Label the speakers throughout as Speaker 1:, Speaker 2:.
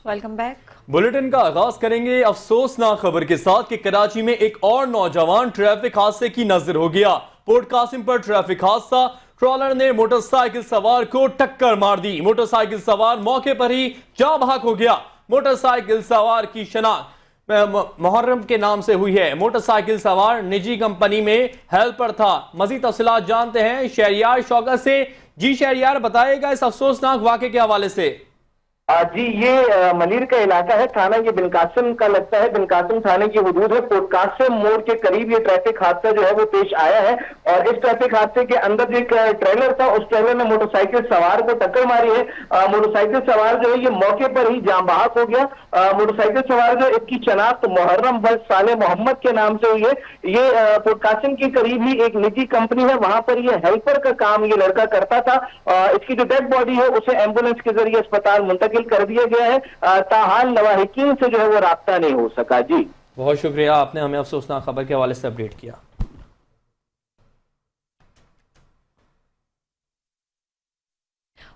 Speaker 1: Welcome back.
Speaker 2: Bulletin का आगाज करेंगे अफसोसनाक खबर के साथ कि कराची में एक और नौजवान ट्रैफिक हादसे की नजर हो गया। पोर्ट कासिम पर ट्रैफिक हादसा, ट्रॉलर ने मोटरसाइकिल सवार को टक्कर मार दी। मोटरसाइकिल सवार मौके पर ही जाँ बहक हो गया। मोटरसाइकिल सवार की शनाख्त मुहर्रम के नाम से हुई है। मोटरसाइकिल सवार निजी कंपनी में हेल्पर था। मजीद तफसीलात जानते हैं शहरियार शौकत से। जी शहरियार, बताएगा इस अफसोसनाक वाक़े के हवाले से।
Speaker 3: जी, ये मनीर का इलाका है। थाना ये बिन कासिम का लगता है। बिन कासिम थाने की हुदूद है। पोर्ट कासिम मोड़ के करीब ये ट्रैफिक हादसा जो है वो पेश आया है। और इस ट्रैफिक हादसे के अंदर जो एक ट्रेलर था, उस ट्रेलर ने मोटरसाइकिल सवार को टक्कर मारी है। मोटरसाइकिल सवार जो है ये मौके पर ही जाँ बहक हो गया। मोटरसाइकिल सवार जो इसकी शनाख्त मुहर्रम बस साले मोहम्मद के नाम से हुई है। ये पोर्ट कासिम के करीब ही एक निजी कंपनी है, वहां पर ये हेल्पर का काम ये लड़का करता था। इसकी जो डेड बॉडी है उसे एम्बुलेंस के जरिए अस्पताल मुंतकिल कर दिया गया है। ताहाल लवाहिकीन से जो है वो राब्ता नहीं हो सका। जी
Speaker 2: बहुत शुक्रिया, आपने हमें अफसोसनाक खबर के हवाले से अपडेट किया।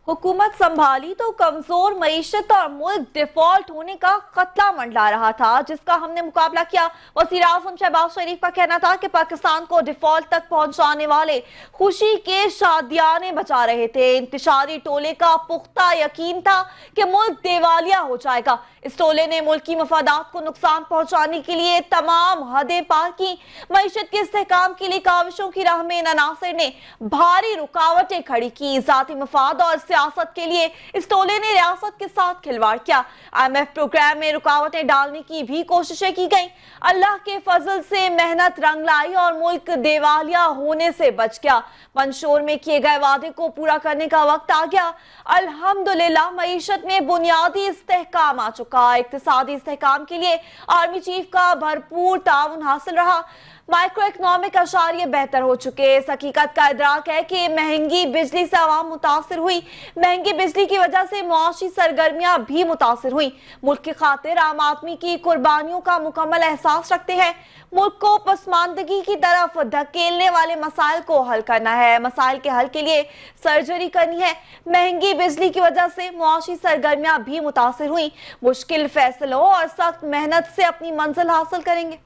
Speaker 1: हुकूमत संभाली तो कमजोर मईशत और मुल्क डिफॉल्ट होने का खतरा मंडरा रहा था, जिसका हमने मुकाबला किया। वज़ीर आज़म शहबाज शरीफ का कहना था कि पाकिस्तान को डिफॉल्ट तक पहुंचाने वाले खुशी के शादियाने बचा रहे थे। इंतशारी टोले का पुख्ता यकीन था कि मुल्क दिवालिया हो जाएगा। इस टोले ने मुल्की मफादात को नुकसान पहुंचाने के लिए तमाम हदें पार की। मईशत के इस्तेहकाम के लिए काविशों की राह में इन अनासर ने भारी रुकावटें खड़ी की। जाती मफाद और सियासत के लिए इस टोले ने रियासत के साथ खिलवाड़ किया। IMF प्रोग्राम में रुकावटें डालने की भी कोशिशें की गईं। अल्लाह के फजल से मेहनत रंग लाई और मुल्क दिवालिया होने से बच गया। मंशोर में किए गए वादे को पूरा करने का वक्त आ गया। अल्हम्दुलिल्लाह मईशत में बुनियादी इस्तेहकाम आ चुका। इक्तिसादी इस्तेहकाम के लिए आर्मी चीफ का भरपूर ताउन हासिल रहा। माइक्रो इकोनॉमिक अशारिये बेहतर हो चुके। इस हकीकत का इदराक है कि महंगी बिजली से आवाम मुतासिर हुई। महंगी बिजली की वजह से मुआशी सरगर्मियां भी मुतासिर हुई। मुल्क की खातिर आम आदमी की कुर्बानियों का मुकम्मल एहसास रखते हैं। मुल्क को पसमानदगी की तरफ धकेलने वाले मसाइल को हल करना है। मसाइल के हल के लिए सर्जरी करनी है। महंगी बिजली की वजह से मुआशी सरगर्मियां भी मुतासिर हुई। मुश्किल फैसलों और सख्त मेहनत से अपनी मंजिल हासिल करेंगे।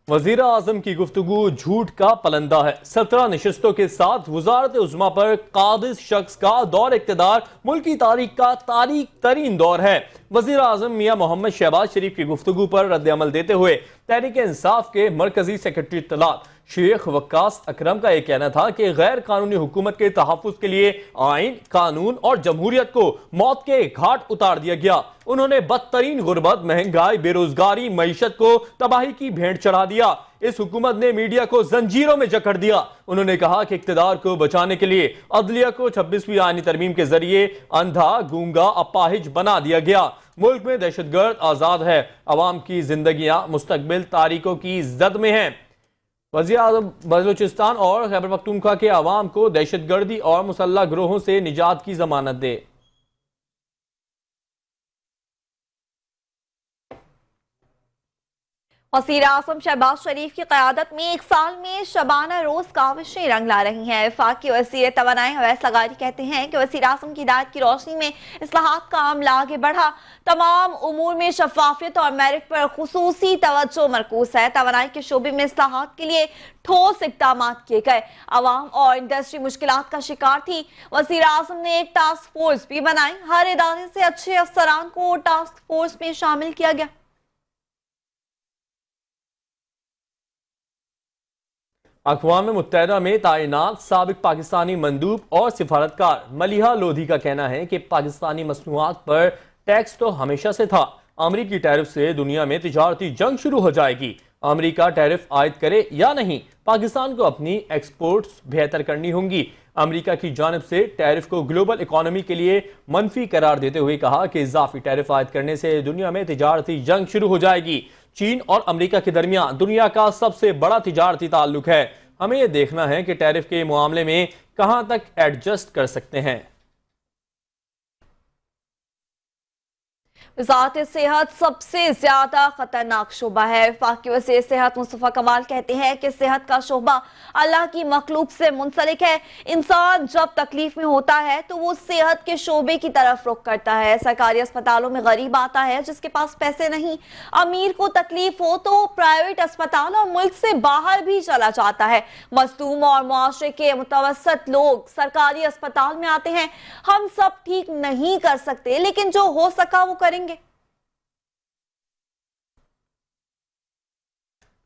Speaker 2: वज़ीर आज़म की गुफ्तगू झूठ का पलंदा है। 17 नशिस्तों के साथ वज़ारत उज़्मा पर कादिस शख्स का दौर इक़्तिदार मुल्की तारीख का तारीख तरीन दौर है। वज़ीर आज़म मियाँ मोहम्मद शहबाज शरीफ की गुफ्तगू पर रद्द अमल देते हुए तहरीक इंसाफ के मरकजी सेक्रेटरी इत्तलात शेख वक्कास अकरम का यह कहना था कि गैर कानूनी हुकूमत के तहफ़्फ़ुज़ के लिए आइन, कानून और जमहूरियत को मौत के घाट उतार दिया गया। उन्होंने बदतरीन गुर्बत, महंगाई, बेरोजगारी, मईशत को तबाही की भेंट चढ़ा दिया। इस हुकूमत ने मीडिया को जंजीरों में जकड़ दिया। उन्होंने कहा कि इक़्तिदार को बचाने के लिए अदलिया को 26वीं आईनी तरमीम के जरिए अंधा, गूंगा, अपाहिज बना दिया गया। मुल्क में दहशतगर्द आज़ाद है। अवाम की जिंदगियां मुस्तकबिल तारीखों की जद में हैं। वज़ीर आज़म बलूचिस्तान और खैबर पख्तूनख्वा के अवाम को दहशतगर्दी और मुसल्लह गिरोहों से निजात की जमानत दे।
Speaker 1: वज़ीर आज़म शहबाज शरीफ की क़यादत में एक साल में शबाना रोज काविशें रंग ला रही हैं। वफाकी वज़ीर तवानाई अवैस लगारी कहते हैं कि वज़ीर आज़म की हिदायत की रोशनी में इस्लाहात का अमल आगे बढ़ा। तमाम उमूर में शफाफियत और मेरिट पर खुसूसी तवज्जो मरकूज है। तवानाई के शोबे में इस्लाहात के लिए ठोस इक़दाम किए गए। अवाम और इंडस्ट्री मुश्किलात का शिकार थी। वज़ीर आज़म ने एक टास्क फोर्स भी बनाई। हर इदारे से अच्छे अफसरान को टास्क फोर्स में शामिल किया गया।
Speaker 2: अक़वाम मुत्तहिदा में तैनात साबिक पाकिस्तानी मंदूब और सिफारतकार मलिहा लोधी का कहना है कि पाकिस्तानी मसनूआत पर टैक्स तो हमेशा से था। अमरीकी टैरिफ से दुनिया में तिजारती जंग शुरू हो जाएगी। अमरीका टैरिफ आयद करे या नहीं, पाकिस्तान को अपनी एक्सपोर्ट्स बेहतर करनी होंगी। अमरीका की जानिब से टैरिफ को ग्लोबल इकोनॉमी के लिए मनफी करार देते हुए कहा कि इजाफी टैरिफ आयद करने से दुनिया में तिजारती जंग शुरू हो जाएगी। चीन और अमरीका के दरमियान दुनिया का सबसे बड़ा तिजारती ताल्लुक है। हमें यह देखना है कि टैरिफ के मामले में कहां तक एडजस्ट कर सकते हैं।
Speaker 1: वज़ारत सेहत सबसे ज्यादा खतरनाक शोबा है। वफाकी वज़ीर सेहत मुस्तफ़ा कमाल कहते हैं कि सेहत का शोबा अल्लाह की मखलूक से मुंसलिक है। इंसान जब तकलीफ में होता है तो वो सेहत के शोबे की तरफ रुख करता है। सरकारी अस्पतालों में गरीब आता है जिसके पास पैसे नहीं, अमीर को तकलीफ हो तो प्राइवेट अस्पताल और मुल्क से बाहर भी चला जाता है। मजलूम और मुआशरे के मुतवसत लोग सरकारी अस्पताल में आते हैं। हम सब ठीक नहीं कर सकते लेकिन जो हो सका वो करेंगे।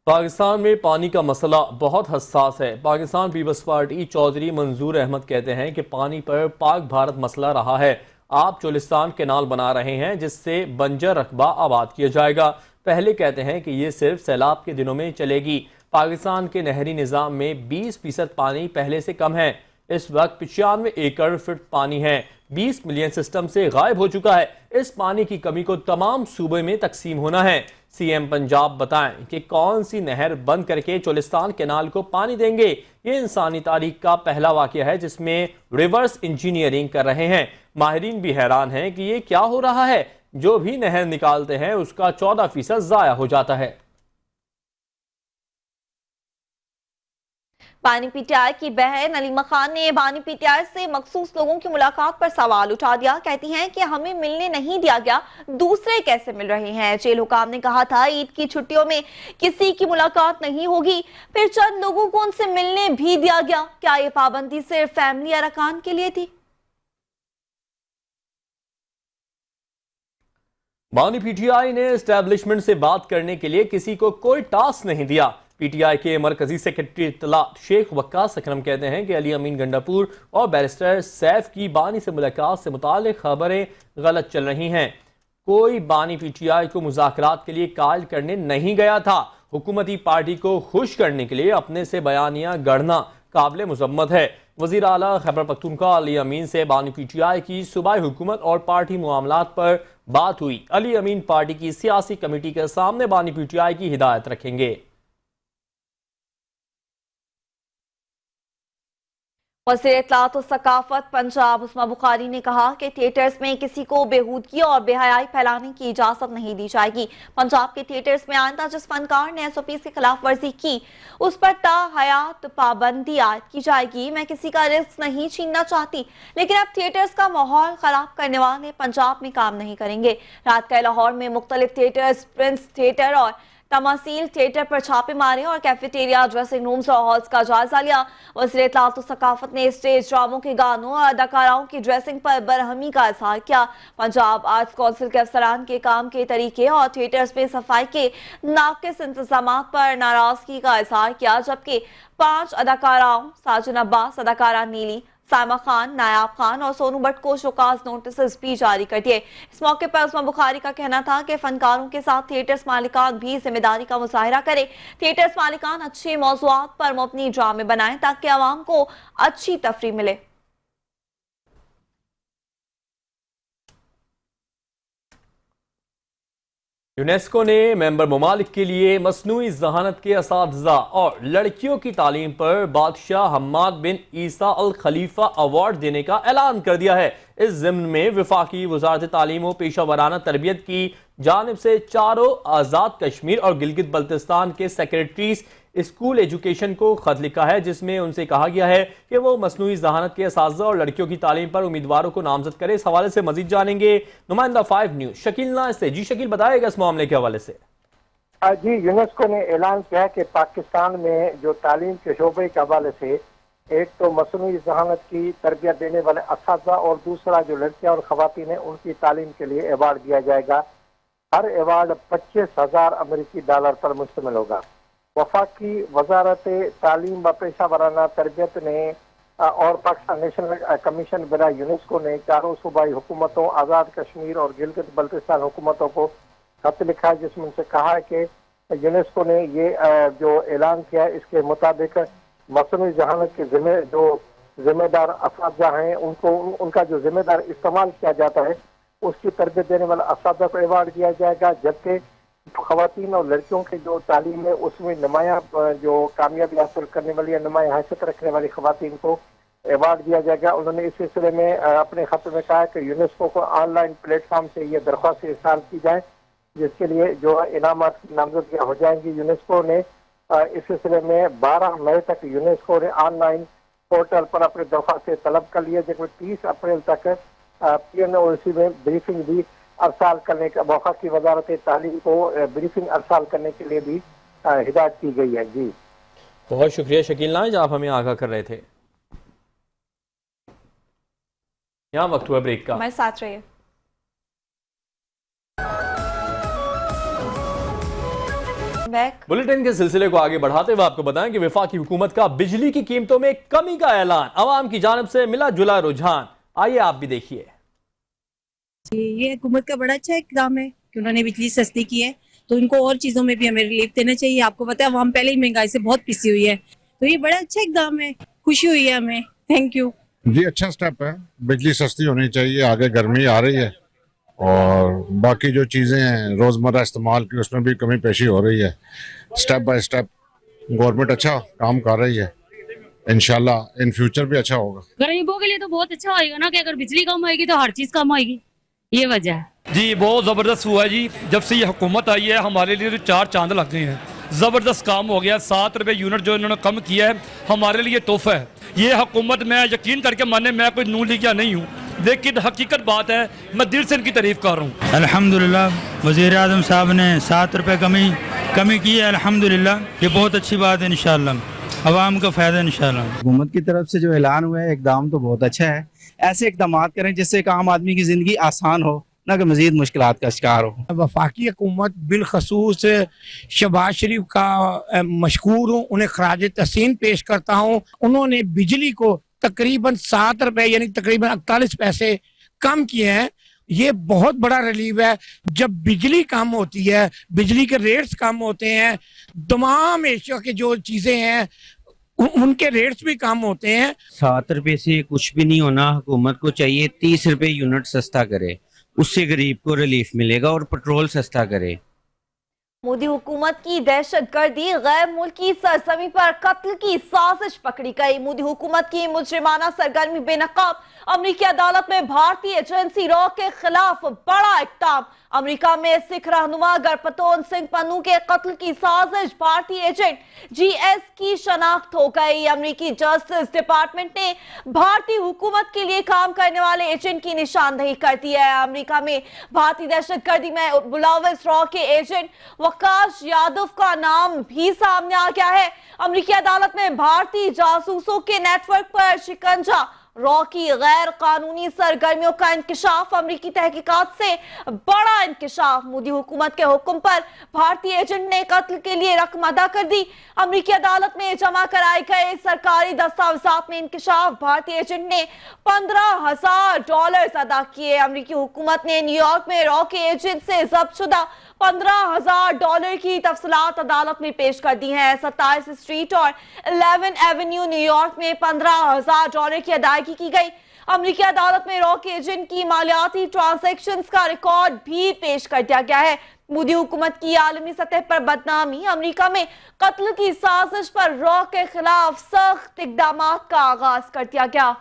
Speaker 2: पाकिस्तान में पानी का मसला बहुत हसास है। पाकिस्तान पीपल्स पार्टी चौधरी मंजूर अहमद कहते हैं कि पानी पर पाक भारत मसला रहा है। आप चोलिस्तान केनाल बना रहे हैं जिससे बंजर रकबा आबाद किया जाएगा। पहले कहते हैं कि ये सिर्फ सैलाब के दिनों में चलेगी। पाकिस्तान के नहरी निज़ाम में 20% पानी पहले से कम है। इस वक्त 95 एकड़ फुट पानी है, 20 मिलियन सिस्टम से गायब हो चुका है। इस पानी की कमी को तमाम सूबे में तकसीम होना है। सीएम पंजाब बताएं कि कौन सी नहर बंद करके चोलिस्तान केनाल को पानी देंगे। ये इंसानी तारीख का पहला वाकया है जिसमें रिवर्स इंजीनियरिंग कर रहे हैं। माहिरीन भी हैरान हैं कि ये क्या हो रहा है। जो भी नहर निकालते हैं उसका 14% जाया हो जाता है।
Speaker 1: बानी पीटीआई की बहन अलीमा खान ने बानी पीटीआई से मखसूस लोगों की मुलाकात पर सवाल उठा दिया। कहती हैं कि हमें मिलने नहीं दिया गया, दूसरे कैसे मिल रहे हैं। जेल हुकाम ने कहा था ईद की छुट्टियों में किसी की मुलाकात नहीं होगी, फिर चंद लोगों को उनसे मिलने भी दिया गया। क्या ये पाबंदी सिर्फ फैमिली अरकान के लिए थी?
Speaker 2: बानी पीटीआई ने एस्टैब्लिशमेंट से बात करने के लिए किसी को कोई टास्क नहीं दिया। पीटीआई के मरकजी सेक्रेटरी इत्तलात शेख वक्कास अकरम कहते हैं कि अली अमीन गंडापुर और बैरिस्टर सैफ की बानी से मुलाकात से मुताल्लिक खबरें गलत चल रही हैं। कोई बानी पीटीआई को मुज़ाकरात के लिए कायल करने नहीं गया था। हुकूमती पार्टी को खुश करने के लिए अपने से बयानियां गढ़ना काबिल मुजम्मत है। वज़ीर आला खैबर पख्तूनख्वा अली अमीन से बानी पीटीआई की सूबाई हुकूमत और पार्टी मामलात पर बात हुई। अली अमीन पार्टी की सियासी कमेटी के सामने बानी पीटीआई की हिदायत रखेंगे।
Speaker 1: वज़ीर इत्तलात और सकाफत पंजाब उस्मा बुखारी ने कहा कि थिएटर्स में किसी को बेहूदगी और बेहयाई फैलाने की इजाजत नहीं दी जाएगी। पंजाब के थिएटर्स में आइंदा जिस फनकार ने SOPs की खिलाफ वर्जी की उस पर ताहयात पाबंदी आयद की जाएगी। मैं किसी का रिस्क नहीं छीनना चाहती लेकिन अब थिएटर्स का माहौल खराब करने वाले पंजाब में काम नहीं करेंगे। रात का लाहौर में मुख्तलिफ थिएटर्स, प्रिंस थिएटर और तमासील थिएटर पर छापे मारे और कैफेटेरिया, ड्रेसिंग रूम्स और हॉल्स का जायजा लिया। वज़ीर इत्तलात और सकाफत ने स्टेज ड्रामों के गानों और अदाकाराओं की ड्रेसिंग पर बरहमी का इजहार किया। पंजाब आर्ट्स काउंसिल के अफसरान के काम के तरीके और थिएटर्स में सफाई के नाकिस इंतजाम पर नाराजगी का इजहार किया, जबकि 5 अदाकाराओं साजिन अब्बास, अदाकारा नीली, साइमा खान, नायाब खान और सोनू भट्ट को शोकाज नोटिस भी जारी कर दिए। इस मौके पर उस्मा बुखारी का कहना था कि फनकारों के साथ थिएटर्स मालिकान भी जिम्मेदारी का मुजाहिरा करें। थिएटर्स मालिकान अच्छे मौज़ूआत पर मबनी ड्रामे बनाएं ताकि आवाम को अच्छी तफरीह मिले।
Speaker 2: यूनेस्को ने मेंबर ममालिक के लिए मसनूई जहानत के असातिज़ा और लड़कियों की तालीम पर बादशाह हम्माद बिन ईसा अल खलीफा अवार्ड देने का ऐलान कर दिया है। इस ज़िम्न में वफाकी वज़ारत तालीम और पेशा वराना तरबियत की जानिब से चारों आज़ाद कश्मीर और गिलगित बल्तिस्तान के सेक्रेटरीज स्कूल एजुकेशन को खत लिखा है जिसमें उनसे कहा गया है कि वो मसनूई जहानत के असातिज़ा और लड़कियों की तालीम पर उम्मीदवारों को नामजद करे। इस हवाले से मजीद जानेंगे नुमाइंदा 5 न्यूज़ शकील नाज से। जी शकील, बताएगा इस मामले के हवाले से।
Speaker 4: जी, यूनेस्को ने ऐलान किया कि पाकिस्तान में जो तालीम के शोबे के हवाले से एक तो मसनूई जहानत की तरबियत देने वाले असातिज़ा और दूसरा जो लड़कियां और खवातीन हैं उनकी तालीम के लिए अवार्ड दिया जाएगा। हर अवार्ड 25,000 अमेरिकी डॉलर पर मुश्तमिल होगा। वफाकी वजारत तालीम व पेशा वराना तरबियत ने और पाकिस्तान नेशनल कमीशन बरा यूनेस्को ने चारों सूबाई हुकूमतों, आज़ाद कश्मीर और गिलगित बल्तिस्तान हुकूमतों को खत लिखा है जिसमें उनसे कहा है कि यूनेस्को ने ये जो ऐलान किया है इसके मुताबिक मसनूई जहानत के जो जिम्मेदार असातिज़ा हैं उनको उनका जो जिम्मेदार इस्तेमाल किया जाता है उसकी तरबियत देने वाला असातिज़ा को अवार्ड दिया जाएगा, जबकि ख़वातीन और लड़कियों की जो तालीम है उसमें नुमाया जो कामयाबी हासिल करने वाली या नुमाया हैसियत रखने वाली ख़वातीन को अवार्ड दिया जाएगा। उन्होंने इस सिलसिले में अपने खत में कहा कि यूनेस्को को ऑनलाइन प्लेटफॉर्म से ये दरख्वास्त इरसाल की जाए, जिसके लिए जो इनामात नामजदगियाँ हो जाएंगी। यूनेस्को ने इस सिलसिले में 12 मई तक यूनेस्को ने ऑनलाइन पोर्टल पर अपनी दरख्वास्तें तलब कर लिए, जिसमें 30 अप्रैल तक PNOC में ब्रीफिंग भी अरसाल करने का मौका की वजारत तालीम को ब्रीफिंग अरसाल करने के लिए भी हिदायत की गई है। जी
Speaker 2: बहुत शुक्रिया शकील नाइज, आप हमें आगाह कर रहे थे। यहाँ वक्त हुआ ब्रेक का,
Speaker 1: हमारे साथ रहिए।
Speaker 2: बुलेटिन के सिलसिले को आगे बढ़ाते हुए आपको बताएं कि वफाकी हुकूमत का बिजली की कीमतों में कमी का ऐलान, अवाम की जानिब से मिला जुला रुझान। आइए आप भी देखिए।
Speaker 5: ये हुकूमत का बड़ा अच्छा इकदाम है कि उन्होंने बिजली सस्ती की है, तो इनको और चीजों में भी हमें रिलीफ देना चाहिए। आपको पता है अवाम पहले ही महंगाई से बहुत पिसी हुई है, तो ये बड़ा अच्छा इकदाम है, खुशी हुई है हमें। थैंक यू
Speaker 6: जी, अच्छा स्टेप है। बिजली सस्ती होनी चाहिए, आगे गर्मी आ रही है और बाकी जो चीज़ें हैं रोज़मर्रा इस्तेमाल की उसमें भी कमी पेशी हो रही है। स्टेप बाय स्टेप गवर्नमेंट अच्छा काम कर रही है, इंशाल्लाह इन फ्यूचर भी अच्छा होगा।
Speaker 7: गरीबों के लिए तो बहुत अच्छा होएगा ना कि अगर बिजली कम आएगी तो हर चीज़ कम आएगी, ये वजह है।
Speaker 8: जी बहुत ज़बरदस्त हुआ है जी, जब से ये हुकूमत आई है हमारे लिए तो 4 चांद लग गए हैं। ज़बरदस्त काम हो गया, 7 रुपये यूनिट जो इन्होंने कम किया है हमारे लिए तोहफा है। ये हुकूमत मैं यकीन करके माने, मैं कोई नून लीगिया नहीं हूँ, लेकिन हकीकत बात है मैं दिल से इनकी तारीफ कर रहा हूँ।
Speaker 9: अल्हम्दुलिल्लाह वज़ीर आज़म साहब ने 7 रुपये कमी की है, अल्हम्दुलिल्लाह ये बहुत अच्छी बात है। इंशाअल्लाह अवाम का फ़ायदा इंशाअल्लाह।
Speaker 10: हुकूमत की तरफ से जो ऐलान हुआ है इकदाम तो बहुत अच्छा है। ऐसे इकदाम करें जिससे एक आम आदमी की ज़िंदगी आसान हो, ना कि मज़ीद मुश्किलात का शिकार हो।
Speaker 11: वफाकी हुकूमत बिलखसूस शहबाज शरीफ का मशकूर हूँ, उन्हें खराज तहसीन पेश करता हूँ। उन्होंने बिजली को तकरीबन 7 रुपये यानी तकरीबन 48 पैसे कम किए हैं। ये बहुत बड़ा रिलीफ है। जब बिजली कम होती है, बिजली के रेट्स कम होते हैं, तमाम एशिया के जो चीज़ें हैं उनके रेट्स भी कम होते हैं।
Speaker 10: 7 रुपये से कुछ भी नहीं होना, हुकूमत को चाहिए 30 रुपये यूनिट सस्ता करे, उससे गरीब को रिलीफ मिलेगा और पेट्रोल सस्ता करे।
Speaker 1: मोदी हुकूमत की दहशतगर्दी, गैर मुल्की सरजमी पर कत्ल की साजिश पकड़ी गई। मोदी हुकूमत की मुजरिमाना सरगर्मी बेनकाब, अमरीकी अदालत में भारतीय एजेंसी रॉ के खिलाफ बड़ा इक़दाम। अमरीका में सिख रहनुमा गरपतौन सिंह पन्नू के कत्ल की साजिश, भारतीय एजेंट GS की शनाख्त हो गई। अमरीकी जस्टिस डिपार्टमेंट ने भारतीय हुकूमत के लिए काम करने वाले एजेंट की निशानदेही कर दी है। अमरीका में भारतीय दहशतगर्दी में मुलव्वस रॉ के एजेंट वकाश यादव का नाम भी सामने आ गया है। अमरीकी अदालत में भारतीय जासूसों के नेटवर्क पर शिकंजा, रॉ की गैर कानूनी सरगर्मियों का इंकिशाफ, अमरीकी तहकीकात से बड़ा इंकिशाफ। मोदी हुकूमत के हुक्म पर भारतीय एजेंट ने कत्ल के लिए रकम अदा कर दी। अमरीकी अदालत में जमा कराए गए सरकारी दस्तावेजात में इंकिशाफ, भारतीय एजेंट ने $15,000 अदा किए। अमरीकी हुकूमत ने न्यूयॉर्क में रॉ के एजेंट से जब्त शुदा $15,000 की तफसीलात अदालत में पेश कर दी हैं। 27 स्ट्रीट और 11 एवेन्यू न्यूयॉर्क में $15,000 की अदायगी की गई। अमरीकी अदालत में रॉ के एजेंट की मालियाती ट्रांजैक्शंस का रिकॉर्ड भी पेश कर दिया गया है। मोदी हुकूमत की आलमी सतह पर बदनामी, अमरीका में कत्ल की साजिश पर रॉ के खिलाफ सख्त इकदामात का आगाज कर दिया गया।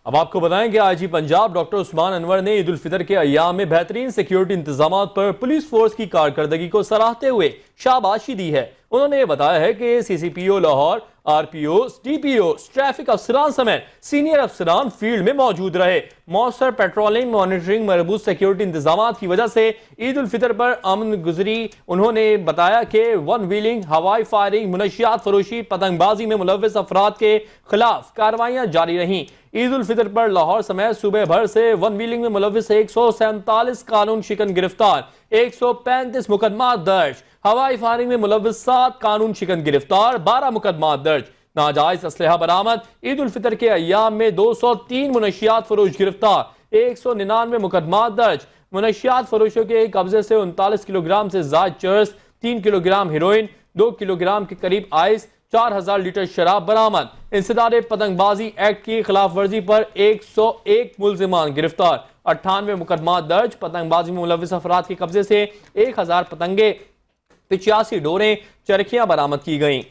Speaker 2: अब आपको बताएं कि आईजी पंजाब डॉक्टर उस्मान अनवर ने ईद उल फितर के अय्याम में बेहतरीन सिक्योरिटी इंतजाम पर पुलिस फोर्स की कारकर्दगी को सराहते हुए शाबाशी दी है। उन्होंने बताया है कि CCPO Lahore, RPO, DPO, traffic अफसरान समेत सीनियर अफसरान फील्ड में मौजूद रहे। मौसर पेट्रोलिंग, मॉनिटरिंग, मरबूत सिक्योरिटी इंतजाम की वजह से ईद उल फितर पर अमन गुजरी। उन्होंने बताया कि वन व्हीलिंग, हवाई फायरिंग, मुनशियात फरोशी, पतंगबाजी में मुलव्वस अफराद के खिलाफ कार्रवाइयां जारी रहीं। ईद उल फितर पर लाहौर समेत सूबे भर से वन व्हीलिंग में मुलव्वस 147 कानून शिकन गिरफ्तार, 135 मुकदमा दर्ज। हवाई फायरिंग में मुलव्वस 7 कानून शिकन गिरफ्तार, 12 मुकदमा दर्ज। नाजायज असलहा बरामद। ईद उल फितर के अय्याम में 203 मुनशियात फरोश गिरफ्तार, 199 मुकदमा दर्ज। मुनशियात फरोशों के कब्जे से 39 किलोग्राम से ज्यादा चर्स, 3 किलोग्राम हेरोइन, 2 किलोग्राम के करीब आइस, 4000 लीटर शराब बरामद। इंसदार पतंगबाजी एक्ट की खिलाफ वर्जी पर 101 मुलजिमान गिरफ्तार, 98 मुकदमा दर्ज। पतंगबाजी में मुलव्वस अफराद के कब्जे से 1000 पतंगे, 85 डोरें, चरखियां बरामद की गईं।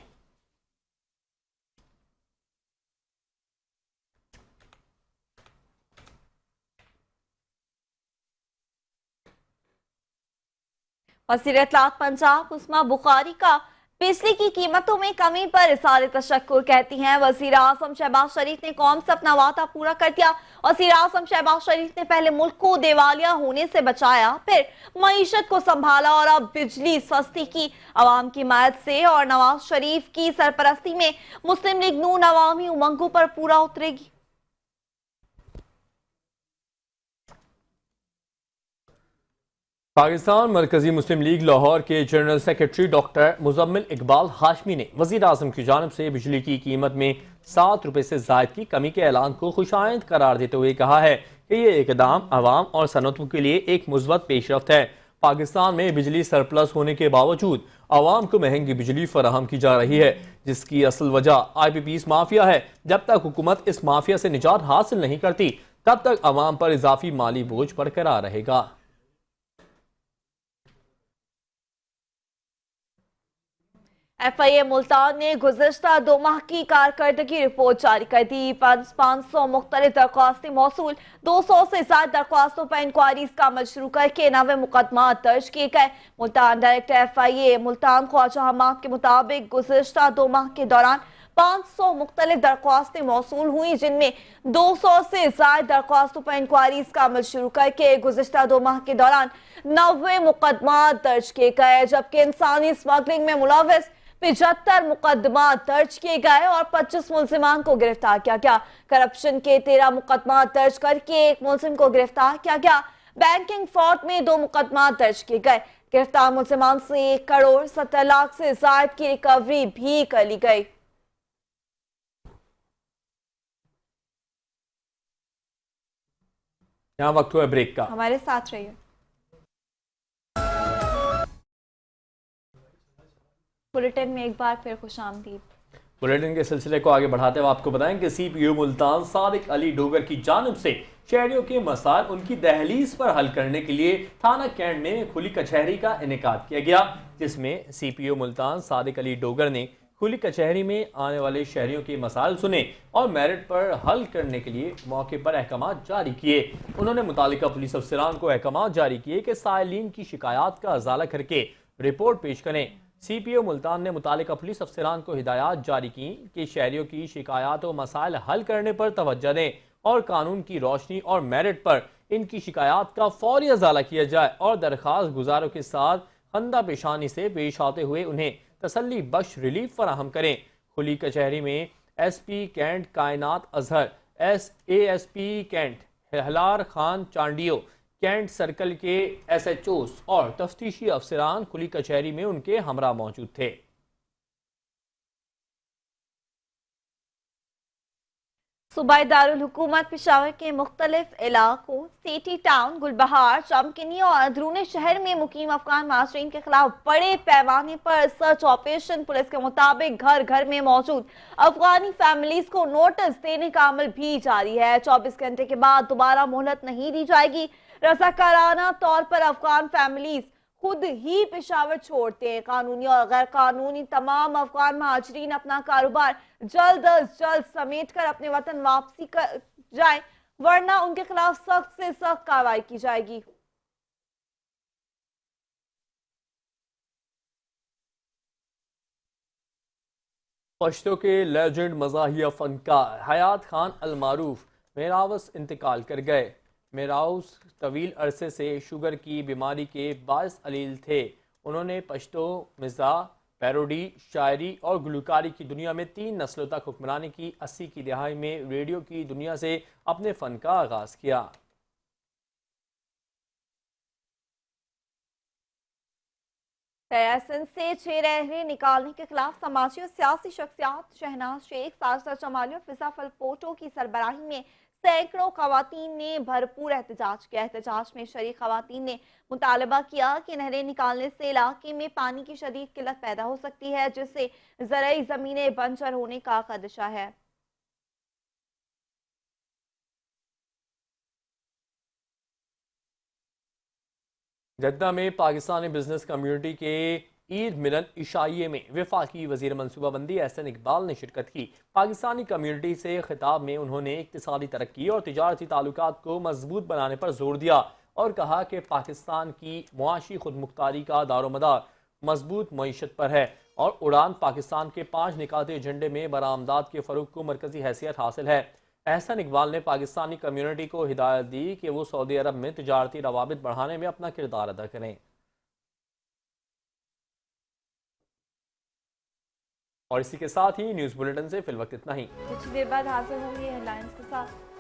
Speaker 1: वज़ीर इत्तलात पंजाब उस्मा बुखारी का बिजली की कीमतों में कमी पर इज़हार तशक्कुर कहती हैं। वज़ीर आज़म शहबाज शरीफ ने कौम से अपना वादा पूरा कर दिया। वज़ीर आज़म शहबाज शरीफ ने पहले मुल्क को दिवालिया होने से बचाया, फिर मईशत को संभाला और अब बिजली सस्ती की। अवाम की मदद से और नवाज शरीफ की सरपरस्ती में मुस्लिम लीग नून अवामी उमंगों पर पूरा उतरेगी।
Speaker 2: पाकिस्तान मरकजी मुस्लिम लीग लाहौर के general secretary doctor Muzammil Iqbal Hashmi ने वज़ीर आज़म की जानिब से बिजली की कीमत में 7 रुपये से ज़ायद की कमी के ऐलान को खुशाइंद करार देते हुए कहा है कि ये इकदाम अवाम और सनतों के लिए एक मुस्बत पेशरफ्त है। पाकिस्तान में बिजली सरप्लस होने के बावजूद अवाम को महंगी बिजली फराहम की जा रही है, जिसकी असल वजह IPPs माफिया है। जब तक हुकूमत इस माफिया से निजात हासिल नहीं करती, तब तक अवाम पर इजाफी माली बोझ बरकरार रहेगा।
Speaker 1: FIA मुल्तान ने गुज़िश्ता 2 माह की कारकर्दगी रिपोर्ट जारी कर दी। 500 मुख्तलिफ दरख्वास्तें मौसूल, 200 से ज्यादा दरख्वास्तों पर इंक्वायरीज का अमल शुरू करके 90 मुकदमा दर्ज किए गए। मुल्तान डायरेक्टर FIA मुल्तान ख्वाजा हमाद के मुताबिक गुज़िश्ता 2 माह के दौरान 500 मुख्तलिफ दरख्वास्तें मौसूल हुई, जिनमें 200 से ज्यादा दरख्वास्तों पर इंक्वायरीज का अमल शुरू करके गुज़िश्ता 2 माह के दौरान 90 मुकदमा दर्ज किए गए, जबकि इंसानी स्मगलिंग में मुलविस 75 मुकदमा दर्ज किए गए और 25 मुलजिमान को गिरफ्तार किया गया। करप्शन के 13 मुकदमा दर्ज करके 1 मुलजिम को गिरफ्तार किया गया। बैंकिंग फ्रॉड में 2 मुकदमा दर्ज किए गए। गिरफ्तार मुलजिमान से 1 करोड़ 70 लाख से ज्यादा की रिकवरी भी कर ली गई।
Speaker 2: यहाँ वक्त हुआ ब्रेक का,
Speaker 1: हमारे साथ रहिए। बुलेटिन में एक बार फिर खुशामदीद।
Speaker 2: बुलेटिन के सिलसिले को आगे बढ़ाते हुए आपको बताएं कि CPO मुल्तान सादिक अली डोगर की जानिब से शहरियों के मसाइल उनकी दहलीज पर हल करने के लिए थाना कैंट में खुली कचहरी का इनेकाद किया गया, जिसमें CPO मुल्तान सादिक अली डोगर ने खुली कचहरी में आने वाले शहरियों के मसाइल सुने और मेरिट पर हल करने के लिए मौके पर अहकामात जारी किए। उन्होंने मुतालिका पुलिस अफसरान को अहकामात जारी किए कि साइलिन की शिकायत का अजाला करके रिपोर्ट पेश करें। CPO मुल्तान ने मुतालिका पुलिस अफसरान को हिदायत जारी की कि शहरियों की शिकायत और मसाइल हल करने पर तवज्जो दें और कानून की रोशनी और मेरिट पर इनकी शिकायत का फौरी अजाला किया जाए और दरख्वास्त गुजारों के साथ खंदा पेशानी से पेश आते हुए उन्हें तसल्ली बख्श रिलीफ फराहम करें। खुली कचहरी में SP cantt Kainat Azhar, ASP cantt Halar Khan Chandio, cantt circle के SHOs और तफ्तीशी अफसरान खुली कचहरी में उनके हमरा मौजूद थे।
Speaker 1: सूबाई दारुल हुकूमत पेशावर के मुख्तलिफ इलाकों सिटी टाउन, गुलबहार, चमकनी और अंदरूनी शहर में मुकीम अफगान महाजरीन के खिलाफ बड़े पैमाने पर सर्च ऑपरेशन। पुलिस के मुताबिक घर घर में मौजूद अफगानी फैमिलीज को नोटिस देने का अमल भी जारी है। 24 घंटे के बाद दोबारा मोहलत नहीं दी जाएगी। रज़ाकाराना तौर पर अफगान फैमिलीज खुद ही पेशावर छोड़ते हैं। कानूनी और गैर कानूनी तमाम अफगान महाजरीन अपना कारोबार जल्द अज जल्द समेट कर अपने वतन वापसी कर जाए, वरना उनके खिलाफ सख्त से सख्त कार्रवाई की जाएगी।
Speaker 2: पश्तो के लेजेंड मज़ाहिया फनकार हयात खान अलमारूफ मेरावस इंतकाल कर गए। मेराउस तवील अरसे से शुगर की बीमारी के बाइस अलील थे। उन्होंने पश्तो, मिज़ा, पैरोडी, शायरी और गुलकारी की दुनिया में 3 नस्लों तक हुक्मरानी की। 80 की दहाई में रेडियो की दुनिया से अपने फ़न का आगाज़ किया।
Speaker 1: तयासन से 6 रहने निकालने के खिलाफ समाजी और सियासी शख्सियात शहनाज शेख, साजिदा जमाली और फिजा फलपोटो की सरबराही में सैकड़ों खवातीन ने भरपूर एहतजाज किया। एहतजाज में शरीक खवातीन ने मुतालबा किया कि नहरें निकालने से इलाके में पानी की शदीद किल्लत पैदा हो सकती है, जिससे ज़रई ज़मीनें बंजर होने का खदशा है।
Speaker 2: जद्दा में पाकिस्तानी बिजनेस कम्युनिटी के ईद मिलन इशाइये में वफाकी वजीर मनसूबाबंदी एहसन इकबाल ने शिरकत की। पाकिस्तानी कम्युनिटी से खिताब में उन्होंने इक्तिसादी तरक्की और तिजारती ताल्लुकात को मजबूत बनाने पर जोर दिया और कहा कि पाकिस्तान की मुआशी खुदमुख्तारी का दारोमदार मजबूत मईशत पर है और उड़ान पाकिस्तान के 5 निकाती एजेंडे में बरामदात के फ़रोग को मरकजी हैसियत हासिल है। एहसन इकबाल ने पाकिस्तानी कम्यूनिटी को हिदायत दी कि वो सऊदी अरब में तिजारती रवाबित बढ़ाने में अपना किरदार अदा करें। और इसी के साथ ही न्यूज़ बुलेटिन से फिलवक्त इतना ही।
Speaker 1: कुछ देर बाद हाजिर होंगे हेडलाइंस के साथ।